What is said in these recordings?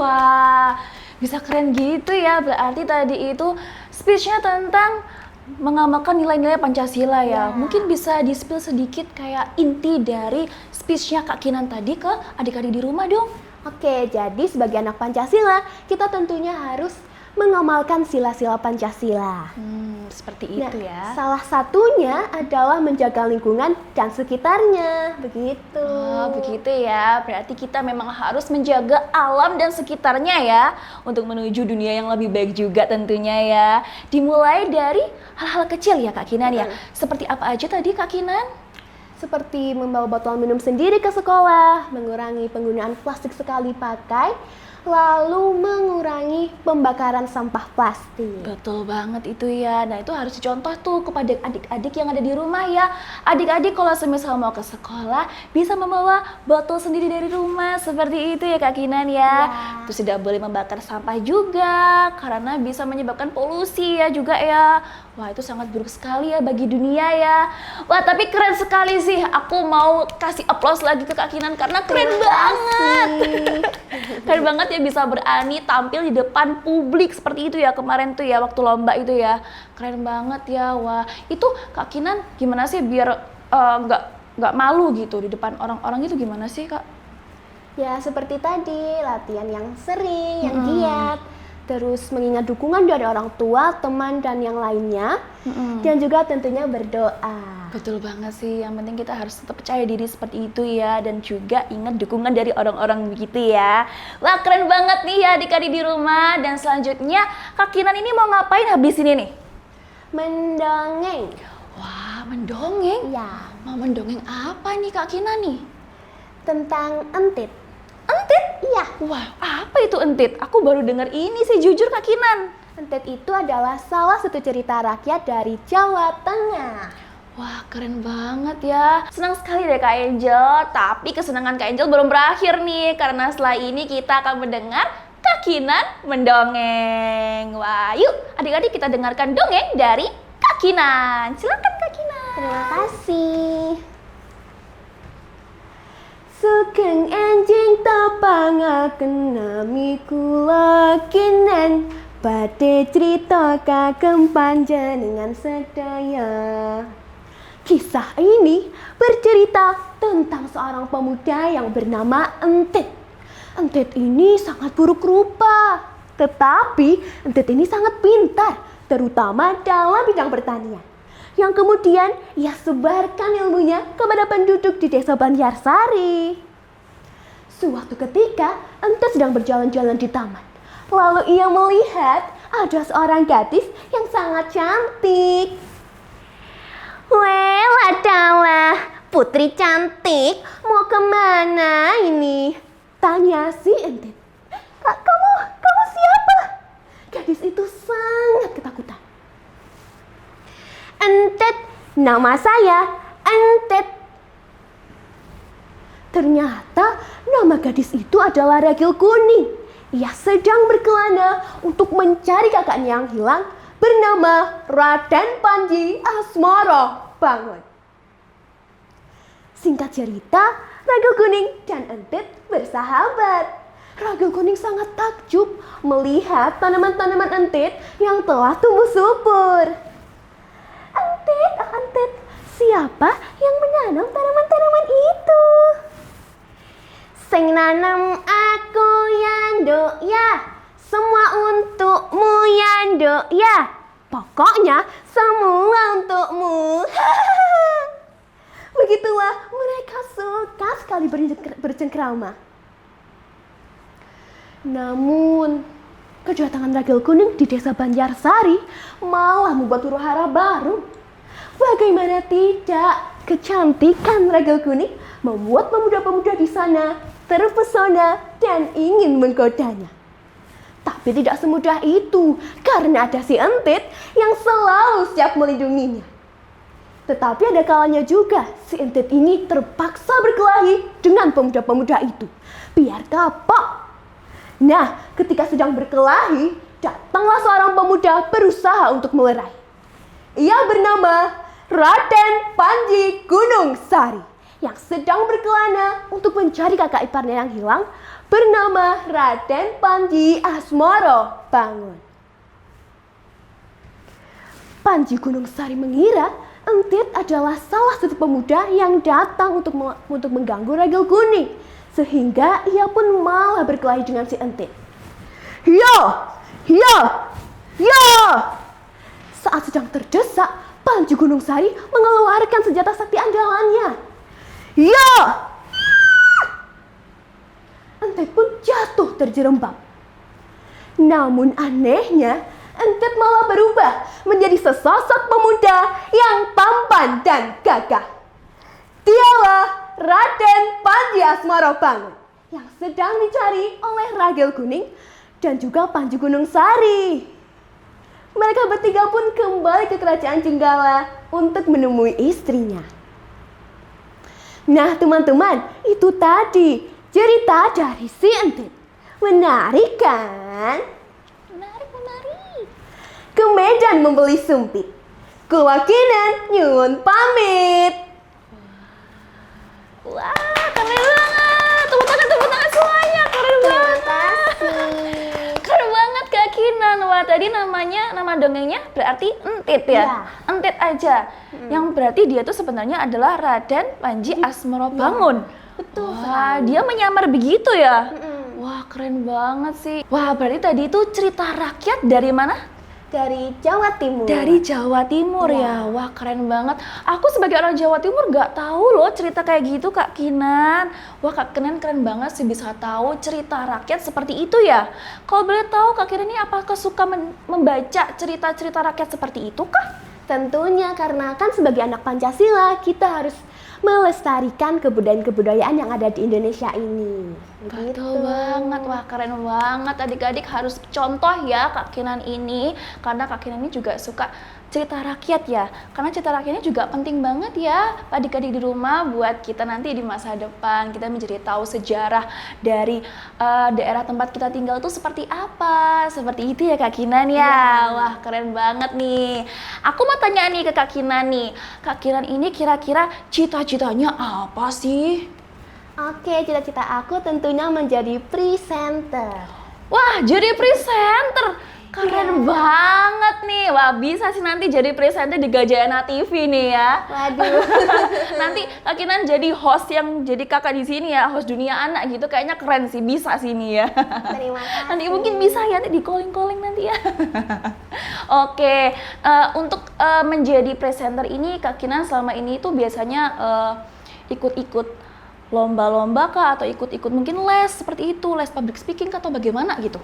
Wah, bisa keren gitu ya. Berarti tadi itu speech-nya tentang mengamalkan nilai-nilai Pancasila ya. Mungkin bisa di-spill sedikit kayak inti dari speech-nya Kak Kinan tadi ke adik-adik di rumah dong. Oke, jadi sebagai anak Pancasila, kita tentunya harus mengamalkan sila-sila Pancasila. Seperti itu ya. Salah satunya adalah menjaga lingkungan dan sekitarnya, begitu. Oh, begitu ya. Berarti kita memang harus menjaga alam dan sekitarnya ya untuk menuju dunia yang lebih baik juga tentunya ya. Dimulai dari hal-hal kecil ya Kak Kinan ya. Seperti apa aja tadi Kak Kinan? Seperti membawa botol minum sendiri ke sekolah, mengurangi penggunaan plastik sekali pakai, lalu mengurangi pembakaran sampah plastik. Betul banget itu ya. Nah itu harus dicontoh tuh kepada adik-adik yang ada di rumah ya. Adik-adik kalau semisal mau ke sekolah bisa membawa botol sendiri dari rumah. Seperti itu ya Kak Kinan ya. Terus tidak boleh membakar sampah juga karena bisa menyebabkan polusi ya juga ya. Wah itu sangat buruk sekali ya bagi dunia ya. Wah tapi keren sekali sih. Aku mau kasih aplaus lagi ke Kak Kinan karena keren banget. Keren banget ya bisa berani tampil di depan publik seperti itu ya kemarin tuh ya waktu lomba itu ya. Keren banget ya. Wah itu Kak Kinan gimana sih biar nggak malu gitu di depan orang-orang itu gimana sih Kak? Ya seperti tadi, latihan yang sering, yang giat. Terus mengingat dukungan dari orang tua, teman, dan yang lainnya. Dan juga tentunya berdoa. Betul banget sih, yang penting kita harus tetap percaya diri seperti itu ya. Dan juga ingat dukungan dari orang-orang begitu ya. Wah keren banget nih ya adik-adik di rumah. Dan selanjutnya Kak Kinan ini mau ngapain habis ini nih? Mendongeng. Wah mendongeng? Ya. Mau mendongeng apa nih Kak Kinan nih? Tentang entit. Entit? Iya. Wah apa itu entit? Aku baru dengar ini sih jujur Kak Kinan. Entit itu adalah salah satu cerita rakyat dari Jawa Tengah. Wah keren banget ya. Senang sekali deh Kak Angel. Tapi kesenangan Kak Angel belum berakhir nih. Karena setelah ini kita akan mendengar Kak Kinan mendongeng. Wah yuk adik-adik kita dengarkan dongeng dari Kak Kinan. Silakan Kak Kinan. Terima kasih. Sugeng enjing tepangaken nami kula Kinan, badhe crita kagem panjenengan sedaya. Kisah ini bercerita tentang seorang pemuda yang bernama Entit. Entit ini sangat buruk rupa, tetapi Entit ini sangat pintar, terutama dalam bidang pertanian. Yang kemudian ia sebarkan ilmunya kepada penduduk di desa Banjarsari. Suatu ketika, Entit sedang berjalan-jalan di taman. Lalu ia melihat ada seorang gadis yang sangat cantik. Weh, adalah putri cantik, mau kemana ini? Tanya si Entit. Kamu siapa? Gadis itu sangat ketakutan. Entit, nama saya Entit. Ternyata nama gadis itu adalah Ragil Kuning. Ia sedang berkelana untuk mencari kakaknya yang hilang bernama Raden Panji Asmara Bangun. Singkat cerita, Ragil Kuning dan Entit bersahabat. Ragil Kuning sangat takjub melihat tanaman-tanaman Entit yang telah tumbuh subur. Entit, siapa yang menanam tanaman-tanaman itu? Sing nanam aku ya nduk ya, semua untukmu ya nduk ya. Pokoknya semua untukmu. Begitulah mereka suka sekali bercengkrama. Namun kedatangan Ragil Kuning di desa Banjarsari malah membuat huru-hara baru. Bagaimana tidak, kecantikan Ragil Kuning membuat pemuda-pemuda di sana terpesona dan ingin menggodanya. Tapi tidak semudah itu, karena ada si Entit yang selalu siap melindunginya. Tetapi ada kalanya juga si Entit ini terpaksa berkelahi dengan pemuda-pemuda itu, biar kapok. Nah, ketika sedang berkelahi, datanglah seorang pemuda berusaha untuk melerai. Ia bernama Raden Panji Gunung Sari yang sedang berkelana untuk mencari kakak iparnya yang hilang bernama Raden Panji Asmoro Bangun. Panji Gunung Sari mengira Entit adalah salah satu pemuda yang datang untuk mengganggu Ragil Kuning, sehingga ia pun malah berkelahi dengan si Entit. Ya! Saat sedang terdesak, Panji Gunung Sari mengeluarkan senjata sakti andalannya. Ya! Entit pun jatuh terjerembab. Namun anehnya, Entit malah berubah menjadi sesosok pemuda yang tampan dan gagah. Dialah Raden Panji Asmoro Bangun yang sedang dicari oleh Ragil Kuning dan juga Panji Gunung Sari. Mereka bertiga pun kembali ke kerajaan Jenggala untuk menemui istrinya. Nah teman-teman, itu tadi cerita dari si Entit. Menarik kan? Menarik. Ke Medan membeli sumpit. Kewakilan nyuwun pamit. Wah, keren banget. Tepuk tangan semuanya. Keren banget. Keren banget Kak Kinan. Wah, tadi nama dongengnya berarti Entit ya? Iya. Entit aja. Yang berarti dia tuh sebenarnya adalah Raden Panji Asmoro Bangun. Betul. Wah, dia menyamar begitu ya? Wah, keren banget sih. Wah, berarti tadi itu cerita rakyat dari mana? Dari Jawa Timur. Dari Jawa Timur ya. Wah, keren banget. Aku sebagai orang Jawa Timur nggak tahu loh cerita kayak gitu Kak Kinan. Wah, Kak Kinan keren banget sih bisa tahu cerita rakyat seperti itu ya. Kalau boleh tahu Kak Kinan ini apakah suka membaca cerita-cerita rakyat seperti itu kah? Tentunya karena kan sebagai anak Pancasila kita harus melestarikan kebudayaan-kebudayaan yang ada di Indonesia ini. Betul banget, wah keren banget. Adik-adik harus contoh ya Kak Kinan ini, karena Kak Kinan ini juga suka cerita rakyat ya. Karena cerita rakyatnya juga penting banget ya adik-adik di rumah buat kita nanti di masa depan. Kita menjadi tahu sejarah dari daerah tempat kita tinggal itu seperti apa. Seperti itu ya Kak Kinan ya. Wah keren banget nih. Aku mau tanya nih ke Kak Kinan nih. Kak Kinan ini kira-kira cita-citanya apa sih? Oke, cita-cita aku tentunya menjadi presenter. Wah, jadi presenter. Keren banget nih. Wah, bisa sih nanti jadi presenter di Gajayana TV nih ya. Waduh. Nanti Kak Kinan jadi host yang jadi kakak di sini ya, host dunia anak gitu. Kayaknya keren sih, bisa sih nih ya. Terima kasih. Nanti mungkin bisa ya nanti di calling nanti ya. Oke, untuk menjadi presenter ini Kak Kinan selama ini tuh biasanya ikut-ikut lomba-lomba kah atau ikut-ikut mungkin les seperti itu, les public speaking atau bagaimana gitu?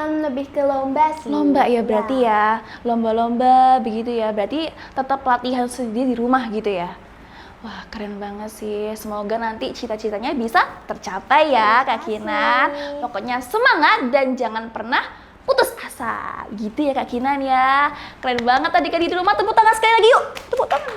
Lebih ke lomba sih. Lomba ya berarti ya, lomba-lomba begitu ya, berarti tetap latihan sendiri di rumah gitu ya. Wah keren banget sih, semoga nanti cita-citanya bisa tercapai ya Kak Kinan. Pokoknya semangat dan jangan pernah putus asa gitu ya Kak Kinan ya. Keren banget tadi di rumah, tepuk tangan sekali lagi yuk, tepuk tangan.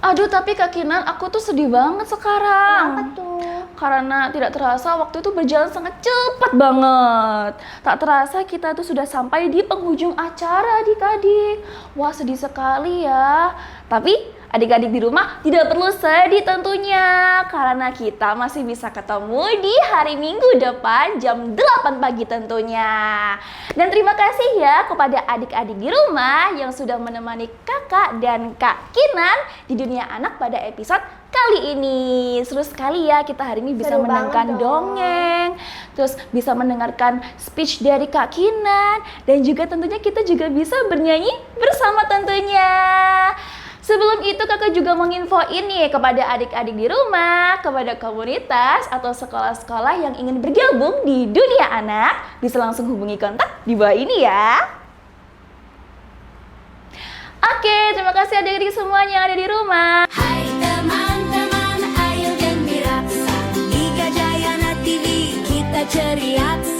Aduh tapi Kak Kinan aku tuh sedih banget sekarang. Kenapa tuh? Karena tidak terasa waktu itu berjalan sangat cepat banget. Tak terasa kita tuh sudah sampai di penghujung acara adik-adik. Wah sedih sekali ya. Tapi adik-adik di rumah tidak perlu sedih tentunya. Karena kita masih bisa ketemu di hari Minggu depan jam 8 pagi tentunya. Dan terima kasih ya kepada adik-adik di rumah yang sudah menemani kakak dan Kak Kinan di dunia anak pada episode kali ini. Seru sekali ya kita hari ini bisa Seru mendengarkan banget dongeng, terus bisa mendengarkan speech dari Kak Kinan, dan juga tentunya kita juga bisa bernyanyi bersama tentunya. Sebelum itu kakak juga mau nginfoin nih kepada adik-adik di rumah, kepada komunitas atau sekolah-sekolah yang ingin bergabung di dunia anak, bisa langsung hubungi kontak di bawah ini ya. Oke, terima kasih adik-adik semuanya yang ada di rumah. Hai teman-teman, ayo gembira, di Gajayana TV kita ceria.